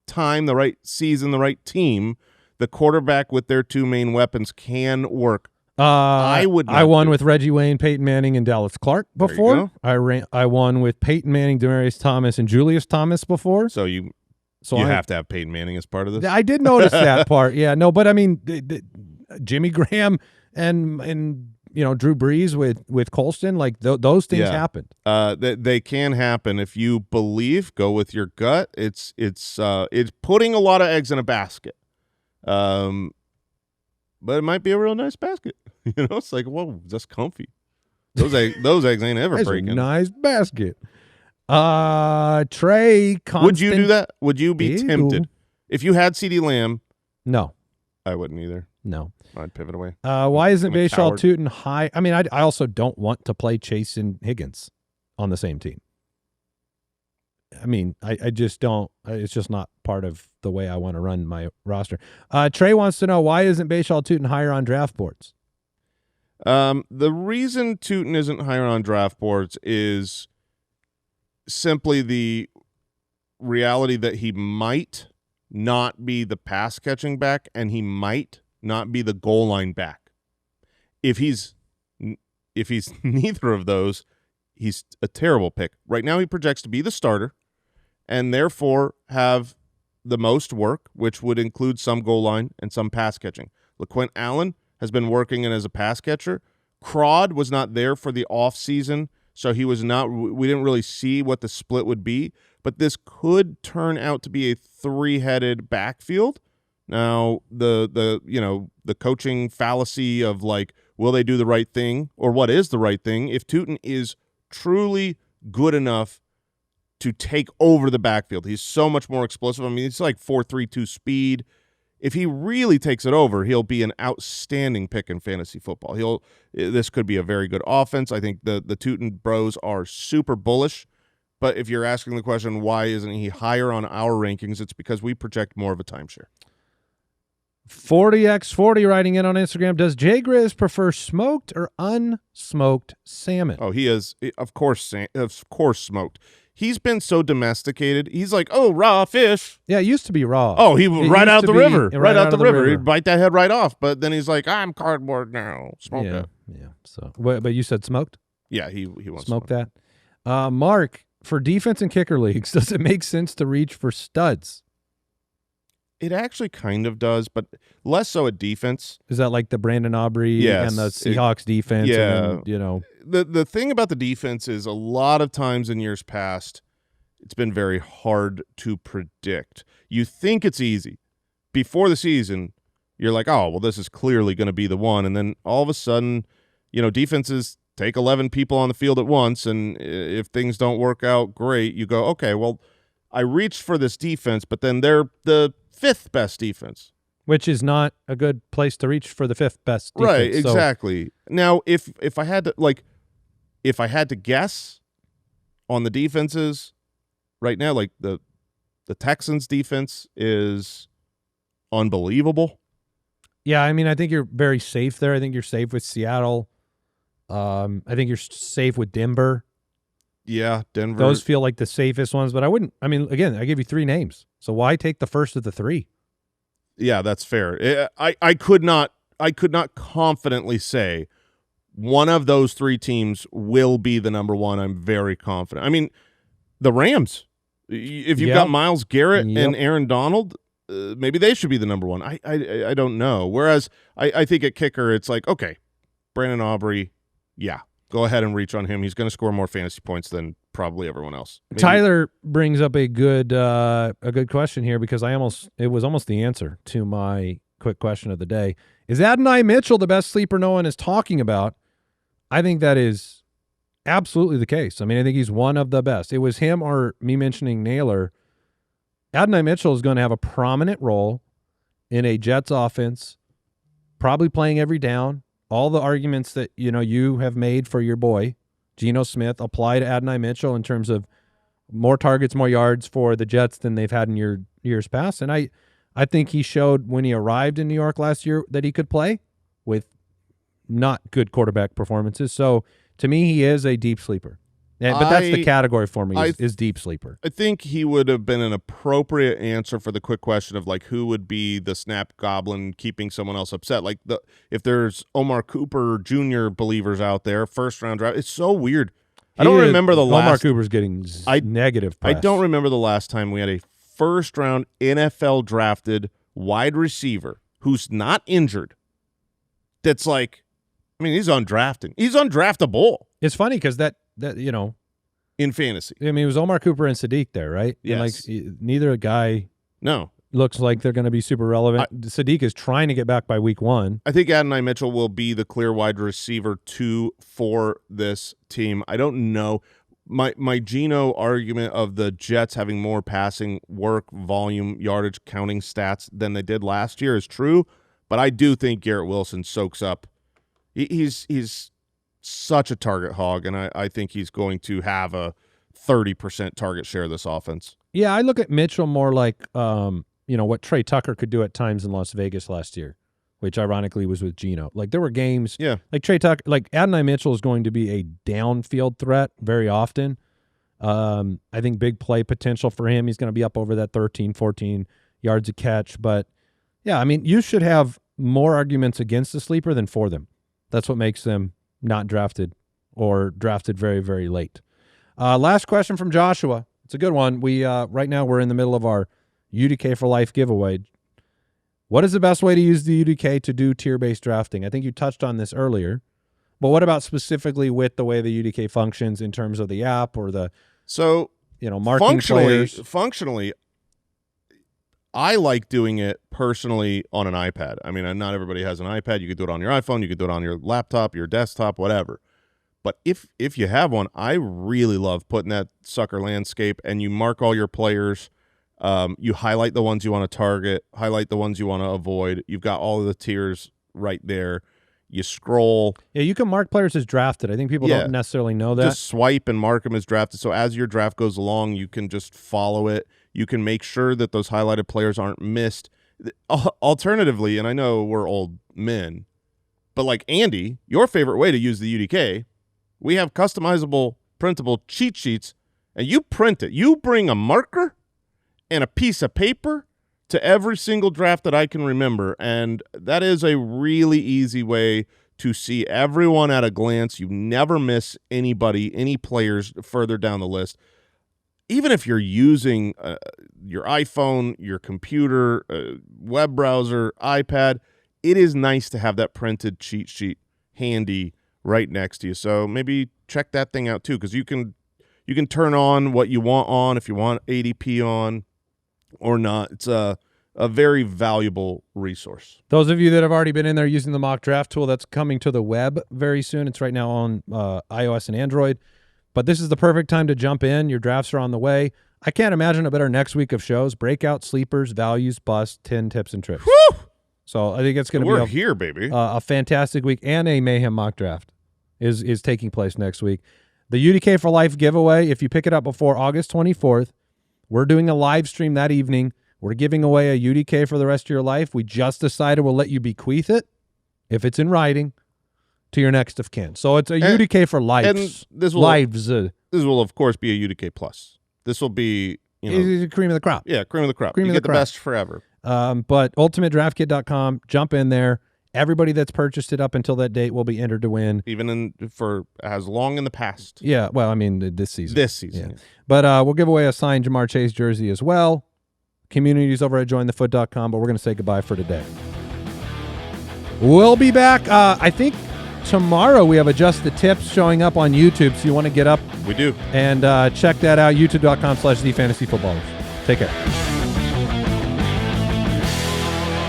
Speaker 3: time, the right season, the right team, the quarterback with their two main weapons can work. I
Speaker 2: won with Reggie Wayne, Peyton Manning, and Dallas Clark before. I won with Peyton Manning, Demaryius Thomas, and Julius Thomas before.
Speaker 3: So you have to have Peyton Manning as part of this?
Speaker 2: I did notice that part. Yeah, no, but I mean, Jimmy Graham and you know, Drew Brees with Colston, like those things happened.
Speaker 3: They can happen if you believe. Go with your gut. It's putting a lot of eggs in a basket, but it might be a real nice basket. You know, it's like, whoa, that's comfy. Those eggs ain't ever breaking.
Speaker 2: A nice basket. Trey,
Speaker 3: would you do that? Would you be tempted if you had CeeDee Lamb?
Speaker 2: No,
Speaker 3: I wouldn't either.
Speaker 2: No.
Speaker 3: I'd pivot away.
Speaker 2: Why isn't Bhayshul Tuten high? I mean, I also don't want to play Chase and Higgins on the same team. I mean, I just don't. It's just not part of the way I want to run my roster. Trey wants to know, why isn't Bhayshul Tuten higher on draft boards?
Speaker 3: The reason Tuten isn't higher on draft boards is simply the reality that he might not be the pass catching back, and he might not be the goal line back. If he's neither of those, he's a terrible pick. Right now he projects to be the starter and therefore have the most work, which would include some goal line and some pass catching. LaQuint Allen has been working in as a pass catcher. Crod was not there for the offseason, so he was not. We didn't really see what the split would be, but this could turn out to be a three-headed backfield. Now, the coaching fallacy of like, will they do the right thing, or what is the right thing? If Tuten is truly good enough to take over the backfield, he's so much more explosive. I mean, it's like 4.32 speed. If he really takes it over, he'll be an outstanding pick in fantasy football. This could be a very good offense. I think the Tuten bros are super bullish. But if you're asking the question, why isn't he higher on our rankings, it's because we project more of a timeshare.
Speaker 2: 40x40 writing in on Instagram. Does JGrizz prefer smoked or unsmoked salmon?
Speaker 3: Oh, he is, of course, smoked. He's been so domesticated. He's like, oh, raw fish.
Speaker 2: Yeah, it used to be raw.
Speaker 3: Oh, he right out the river. Right out the river. He'd bite that head right off. But then he's like, I'm cardboard now. Smoke it.
Speaker 2: Yeah. So, but you said smoked?
Speaker 3: Yeah, he wants
Speaker 2: smoke that. Mark, for defense and kicker leagues, does it make sense to reach for studs?
Speaker 3: It actually kind of does, but less so at defense.
Speaker 2: Is that like the Brandon Aubrey and the Seahawks defense?
Speaker 3: Yeah.
Speaker 2: And then,
Speaker 3: The thing about the defense is a lot of times in years past, it's been very hard to predict. You think it's easy. Before the season, you're like, oh, well, this is clearly going to be the one. And then all of a sudden, defenses take 11 people on the field at once, and if things don't work out great, you go, okay, well, I reached for this defense, but then they're the fifth best defense,
Speaker 2: which is not a good place to reach for the fifth best defense.
Speaker 3: Right, exactly. Now, if I had to guess on the defenses right now, like the Texans defense is unbelievable.
Speaker 2: Yeah, I mean, I think you're very safe there. I think you're safe with Seattle. I think you're safe with Denver.
Speaker 3: Yeah, Denver.
Speaker 2: Those feel like the safest ones, but I wouldn't. I mean, again, I give you three names, so why take the first of the three?
Speaker 3: Yeah, that's fair. I could not confidently say one of those three teams will be the number one. I'm very confident. I mean, the Rams. If you've got Myles Garrett and Aaron Donald, maybe they should be the number one. I don't know. Whereas I think at kicker, it's like, okay, Brandon Aubrey, yeah. Go ahead and reach on him. He's going to score more fantasy points than probably everyone else. Maybe.
Speaker 2: Tyler brings up a good question here because it was almost the answer to my quick question of the day. Is Adonai Mitchell the best sleeper no one is talking about? I think that is absolutely the case. I mean, I think he's one of the best. It was him or me mentioning Naylor. Adonai Mitchell is going to have a prominent role in a Jets offense, probably playing every down. All the arguments that you have made for your boy Geno Smith apply to Adonai Mitchell in terms of more targets, more yards for the Jets than they've had in years past. And I think he showed when he arrived in New York last year that he could play with not good quarterback performances. So to me, he is a deep sleeper. But that's the category for me is deep sleeper.
Speaker 3: I think he would have been an appropriate answer for the quick question of like who would be the snap goblin keeping someone else upset. Like if there's Omar Cooper Jr. believers out there, first round draft, it's so weird. I don't remember the last.
Speaker 2: Omar Cooper's getting negative press.
Speaker 3: I don't remember the last time we had a first round NFL drafted wide receiver who's not injured. That's like, I mean, he's undrafted. He's undraftable.
Speaker 2: It's funny because that
Speaker 3: in fantasy.
Speaker 2: I mean, it was Omar Cooper and CeeDee there, right?
Speaker 3: Yes.
Speaker 2: And like neither guy looks like they're going to be super relevant. CeeDee is trying to get back by week 1.
Speaker 3: I think Adonai Mitchell will be the clear wide receiver 2 for this team. I don't know. My Geno argument of the Jets having more passing work, volume, yardage, counting stats than they did last year is true, but I do think Garrett Wilson soaks up. He's such a target hog, and I think he's going to have a 30% target share of this offense.
Speaker 2: Yeah, I look at Mitchell more like what Trey Tucker could do at times in Las Vegas last year, which ironically was with Geno. Like there were games like Trey Tucker, like Adonai Mitchell is going to be a downfield threat very often. I think big play potential for him. He's going to be up over that 13, 14 yards a catch. But yeah, I mean, you should have more arguments against the sleeper than for them. That's what makes them not drafted or drafted very, very late. Last question from Joshua. It's a good one. We right now we're in the middle of our UDK for Life giveaway. What is the best way to use the UDK to do tier-based drafting? I think you touched on this earlier. But what about specifically with the way the UDK functions in terms of the app or the marking players?
Speaker 3: Functionally, I like doing it personally on an iPad. I mean, not everybody has an iPad. You could do it on your iPhone. You could do it on your laptop, your desktop, whatever. But if you have one, I really love putting that sucker landscape, and you mark all your players. You highlight the ones you want to target, highlight the ones you want to avoid. You've got all of the tiers right there. You scroll.
Speaker 2: Yeah, you can mark players as drafted. I think people don't necessarily know that.
Speaker 3: Just swipe and mark them as drafted. So as your draft goes along, you can just follow it. You can make sure that those highlighted players aren't missed. Alternatively, and I know we're old men, but like Andy, your favorite way to use the UDK, we have customizable, printable cheat sheets, and you print it. You bring a marker and a piece of paper to every single draft that I can remember, and that is a really easy way to see everyone at a glance. You never miss anybody, any players further down the list. Even if you're using your iPhone, your computer, web browser, iPad, it is nice to have that printed cheat sheet handy right next to you. So maybe check that thing out too, because you can turn on what you want on, if you want ADP on or not. It's a very valuable resource.
Speaker 2: Those of you that have already been in there using the mock draft tool, that's coming to the web very soon. It's right now on iOS and Android. But this is the perfect time to jump in. Your drafts are on the way. I can't imagine a better next week of shows. Breakout, sleepers, values, bust, 10 tips and tricks.
Speaker 3: Woo!
Speaker 2: So I think it's going to be
Speaker 3: here, baby.
Speaker 2: A fantastic week, and a Mayhem mock draft is taking place next week. The UDK for Life giveaway, if you pick it up before August 24th, we're doing a live stream that evening. We're giving away a UDK for the rest of your life. We just decided we'll let you bequeath it, if it's in writing, to your next of kin. So it's a UDK for lives.
Speaker 3: And this will, of course, be a UDK plus. This will be,
Speaker 2: cream of the crop.
Speaker 3: Yeah, cream of the crop. You get the best forever.
Speaker 2: But ultimatedraftkit.com, jump in there. Everybody that's purchased it up until that date will be entered to win.
Speaker 3: Even for as long in the past.
Speaker 2: Yeah, well, I mean, this season.
Speaker 3: This season.
Speaker 2: Yeah. But we'll give away a signed Jamar Chase jersey as well. Communities over at jointhefoot.com, but we're going to say goodbye for today. We'll be back. I think tomorrow we have Adjust the Tips showing up on YouTube, so you want to get up.
Speaker 3: We do.
Speaker 2: And check that out, youtube.com/thefantasyfootballers. Take care.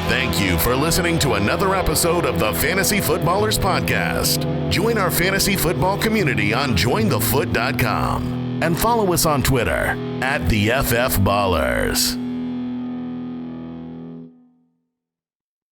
Speaker 1: Thank you for listening to another episode of the Fantasy Footballers Podcast. Join our fantasy football community on jointhefoot.com and follow us on Twitter @TheFFBallers.